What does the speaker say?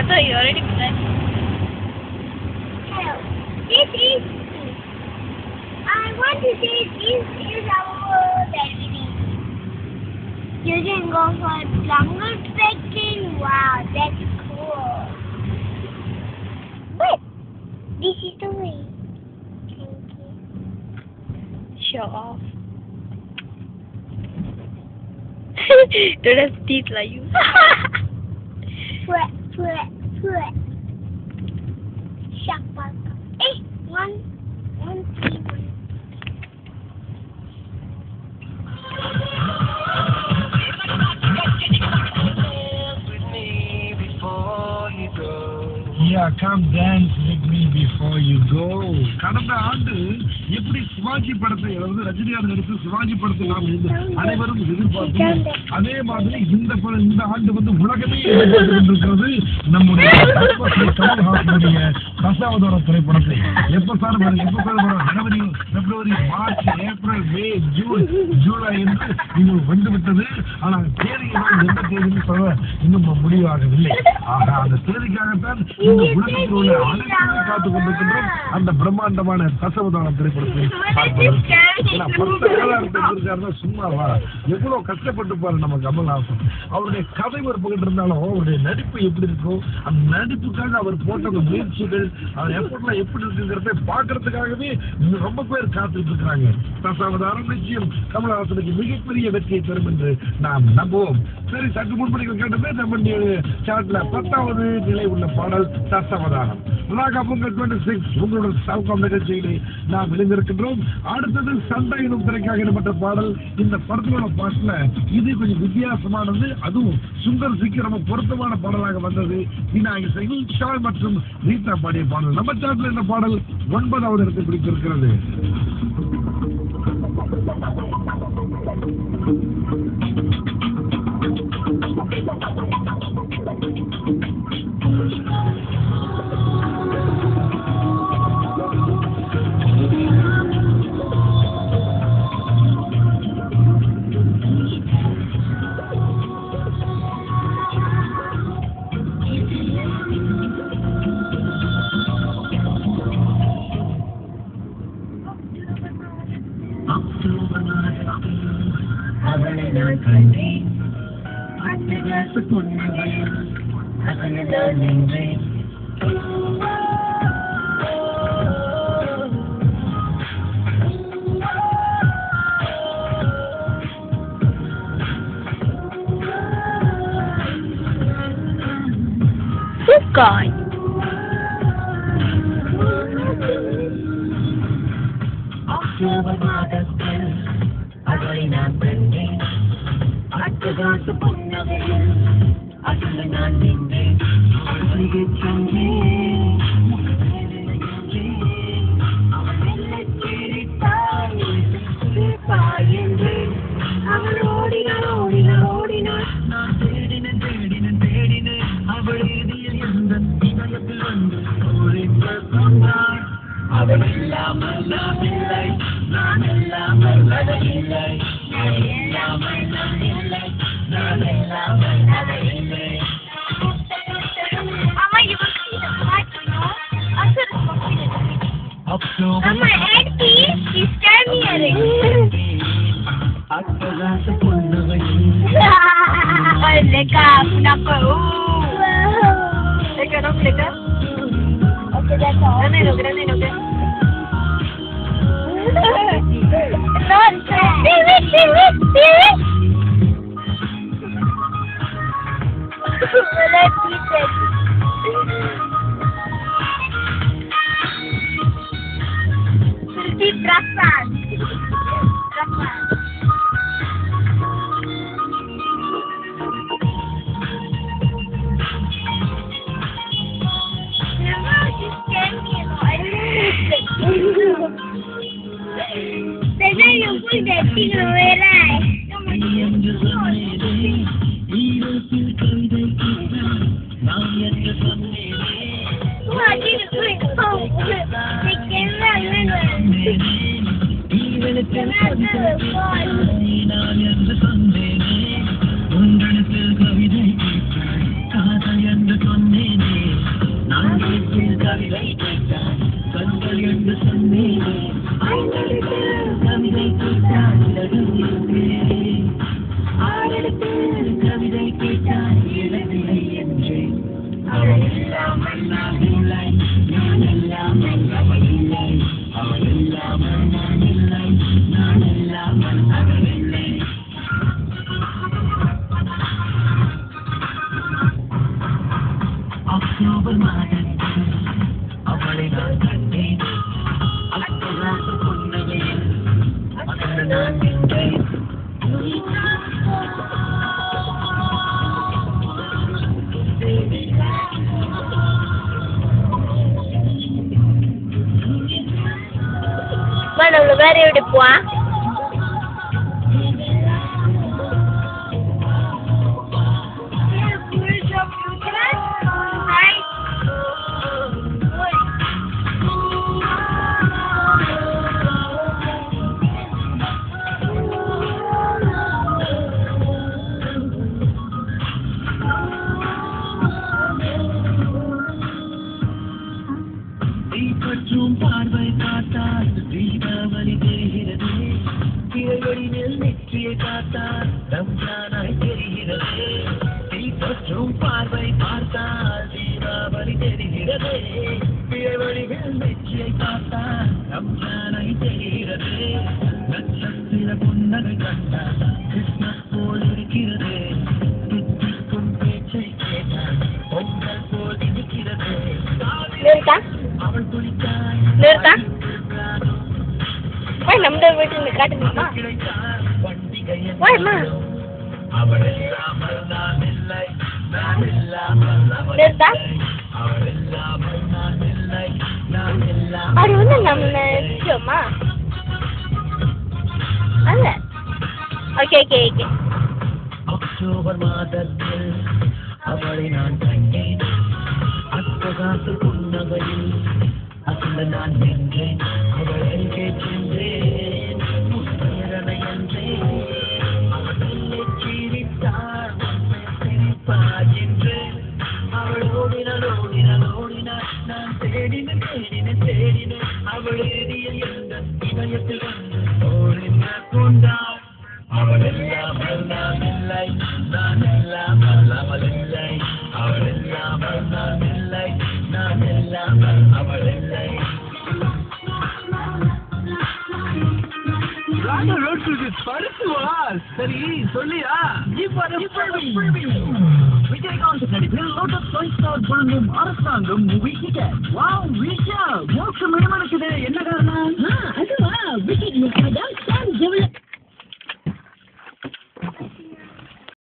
I thought you already planned. Hello. This is. I want to say this is our destiny. You can go for jungle trekking. Wow, that's cool. But this is the way. Thank you. Show off. Don't have teeth like you. Put. Shark park. Hey, one, three, one. Yeah, come dance with me before you go. கடந்த ஆண்டு எப்படி சிவாஜி படத்தை அதாவது ரஜினிகாந்த் நடித்து சிவாஜி படத்தை நாம் அனைவரும் எதிர்பார்த்தோம். அதே மாதிரி இந்த ஆண்டு வந்து உலகமே எதிர்பார்த்திருக்கிறது நம்முடைய கமல்ஹாசனுடைய தசாவதார திரைப்படத்தை. எப்ப சார் ஜனவரி, பிப்ரவரி, மார்ச், ஏப்ரல், மே, ஜூன், ஜூலை என்று இது வந்துவிட்டது. ஆனால் தேதிகள் எந்த தேதியும் சொல்ல இன்னும் முடிவாகவில்லை. ஆக அந்த தேதிக்காகத்தான் இந்த உலகத்தில் உள்ள அனைத்துமே காத்துக் கொண்டிருக்கின்றோம். அந்த பிரம்மாண்டமான தசாவதார திரைப்படத்தை சும்மாவா எவ்வளவு கஷ்டப்பட்டு பாரு நம்ம கமல்ஹாசன். அவருடைய கதை ஒரு பகிட்டு இருந்தாலும் அவருடைய நடிப்பு எப்படி இருக்கும், அந்த நடிப்புக்காக அவர் போட்ட அந்த முயற்சிகள் அவர் எஃபர்ட்லாம் எப்படி இருக்குங்கிறத பாக்குறதுக்காகவே ரொம்ப பேர் காத்துட்டு இருக்கிறாங்க. தசாவதாரம் நிச்சயம் கமல்ஹாசனுக்கு மிகப்பெரிய வெற்றியை தரும் என்று நாம் நம்புவோம். சரி, சற்று முன்படிகள் கேட்டது நம்ம சாட்ல 10வது நிலை உள்ள பாடல் தசாவதாரம். ராகா பொங்கல் 26 உங்களுடன் சவுக்கம் நிகழ்ச்சியிலே நாம் இணைந்திருக்கின்றோம். அடுத்தது சண்டை எனும் திரைக்காக இடம்பெற்ற பாடல். இந்த படத்தோட பாட்டுல இது கொஞ்சம் வித்தியாசமானது, அதுவும் சுந்தர் சிக்கு ரொம்ப பொருத்தமான பாடலாக வந்தது. விநாயகர் சைக்கிள் ஷால் மற்றும் ரீதா பாடிய பாடல். நம்ம சாட்டில் இந்த பாடல் 9வது இடத்தை பிடித்திருக்கிறது. Guy. October மாதத்தில் அவளை நான் கண்டேன். அட்டகாச புன்னகையில் அதில் நான் நின்றேன். அருகில் சென்றேன். அவள் மெல்லச் சிரித்தாள். சிரிப்பாய் என்றேன். அவள் ஓடினாள். நான் தேடினேன். அவள் இறுதியில் எந்த இதயத்தில் வந்து சொன்னாள். அவள் இல்லாமல் நான் இல்லை. நான் இல்லாமல் அவள் இல்லை. நான் இல்லாமல் நான் இல்லை. நான் இல்லாமல் அவள் இல்லை. Mama, you were kind of hot, you know. I'm sort of confident. Mama, auntie, you stand here. அட்டகாச புன்னகையில் Leka, kenapa? Leka dong, Leka. Okay, that's all. Granino, okay. Not spirit. Let's eat it. Suruti Prasan. Then you put that thing away, right? What did you put it home? They came out உங்களுக்கு கவிதை காதல் என்று சொன்னேனே கவிதை கேட்டான் கண்கள் என்று சொன்னேனே ஐந்தெழுத்தில் கவிதை கேட்டான் நடுவில் ஆறெழுத்தில் கவிதை கேட்டான் எழுதில்லை என்றேன் அவள் இல்லாமல் நான் இல்லை நான் இல்லாமல் அவள் இல்லை அவள் இல்லாமல் நான் இல்லை நான் இல்லாமல் அவள் இல்லை அக்டோபர் மாதத்தில் அவளை நான் கண்டேன் அட்டகாச புன்னகையில் அதில் நான் நின்றேன் நம்மள வேற எடுப்பா பற்றும் பார்வை பார்த்தால் தீபாவளி தெரிகிறது திரைகளில் நெற்றியை பார்த்தால் ரம்ஜானாய் தெரிகிறது பற்றும் பார்வை பார்த்தால் தீபாவளி தெரிகிறது திரைகளில் நெற்றியை பார்த்தால் ரம்ஜானாய் தெரிகிறது நட்சத்திர புன்னகை கண்டால் கிறிஸ்மஸ் போல் இருக்கிறது துத்திக்கும் பேச்சை கேட்டால் பொங்கல் போல் இருக்கிறது அவள் நிறுத்தா நம்ம வீட்டு காட்டுமா வாய்மா நிறுத்தா அது வந்து நம்ம நிச்சயமா அல்ல ஓகே ஓகே ஓகே அக்டோபர் மாதத்தில் அவளை நான் கண்டேன் அட்டகாச புன்னகையில் அதில் நான் நின்றேன் அவள் எங்கே சென்றேன் முத்தரனை என்றேன் அவள் சிரித்தாள் சிரிப்பாள் என்றேன் அவள் ஓடினாள் ஓடினாள் ஓடினாள் நான் தேடினேன் தேடினேன் தேடினேன் அவள் ஏறிய எந்த இதயத்தில் வந்து ஓடின கொண்டாள் அவள் இல்லாமல் நான் இல்லை நான் இல்லாமல் அவள் இல்லை அவள் இல்லாமல் நான் இல்லை நான் இல்லாமல் அவள் இல்லை சரி சொல்லியா விஜயகாந்த் நடிப்பில் லோட்டஸ் ஃபைவ் ஸ்டார் வழங்கும் அரசாங்கம் மூவி டிக்கெட் வாவ் விஷா மோட்சம் இடமளிக்குது என்ன காரணம்